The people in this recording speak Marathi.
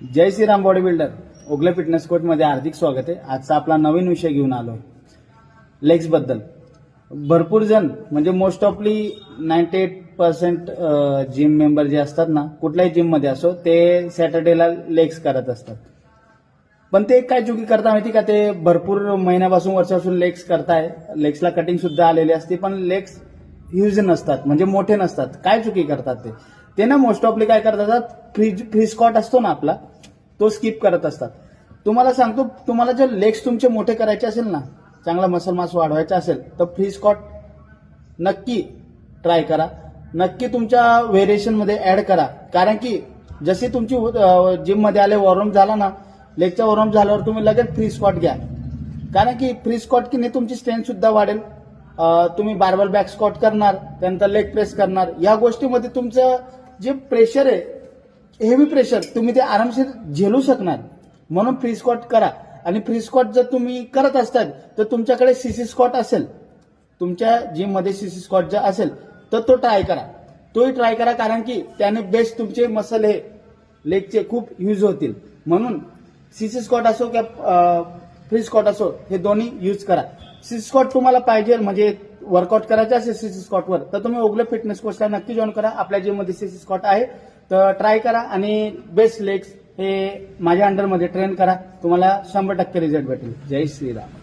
जय Shri Ram bodybuilder Ogale fitness coach मध्ये हार्दिक स्वागत आहे। आजचा आपला नवीन विषय घेऊन आलो लेग्स बद्दल। भरपूर जण म्हणजे मोस्ट ऑफली 98% जिम मेंबर जे असतात ना, कुठल्याही जिम मध्ये असो, ते सॅटर्डेला लेग्स करत असतात। पण ते काय चुकी करता माहिती का? ते भरपूर महिन्यापासून वर्षापासून लेग्स करताय, लेग्सला कटिंग सुद्धा आलेली असते, पण लेग्स ह्यूज नसतात, म्हणजे मोठे नसतात। काय चुकी करतात ते ना मोस्ट ऑफली काय करतात, फ्री स्क्वॉट असतो ना आपला, तो स्किप करत असतात। तुम्हाला सांगतो, तुम्हाला जर लेग्स तुमचे मोठे करायचे असेल ना, चांगला मसल मास वाढवायचा असेल, तर फ्री स्क्वॉट नक्की ट्राय करा, नक्की तुमच्या व्हेरिएशन मध्ये ऍड करा। कारण की जशी तुमची जिम मध्ये आले वॉर्मअप झाला ना, लेगचा वॉर्मअप झाल्यावर तुम्ही लगेच फ्री स्क्वॉट घ्या। कारण की फ्री स्क्वॉट की नाही तुमची स्ट्रेंथ सुद्धा वाढेल। तुम्ही बार्बल बॅक स्क्वॉट करणार, त्यानंतर लेग प्रेस करणार, या गोष्टीमध्ये तुमचं जे प्रेशर आहे, हेवी प्रेशर, तुम्ही ते आरामशीर झेलू शकणार। म्हणून फ्री स्क्वॉट करा। आणि फ्री स्क्वॉट जर तुम्ही करत असतात तर तुमच्याकडे सीसी स्क्वॉट असेल, तुमच्या जिम मध्ये सीसी स्क्वॉट जर असेल तर तो ट्राय करा, तोही ट्राय करा। कारण की त्याने बेस्ट तुमचे मसल हे लेगचे खूप यूज होतील। म्हणून सीसी स्क्वॉट असो किंवा फ्री स्क्वॉट असो, हे दोन्ही यूज करा। सीसी स्क्वॉट तुम्हाला पाहिजे म्हणजे वर्कआउट करायचं असेल सीसी स्क्वॉटवर, तर तुम्ही ओगले फिटनेस कोचला नक्की जॉईन करा। आपल्या जिम मध्ये सीसी स्क्वॉट आहे, तर ट्राय करा आणि बेस्ट लेग्स हे माझ्या अंडरमध्ये ट्रेन करा, तुम्हाला 100% रिझल्ट भेटेल। जय श्रीराम।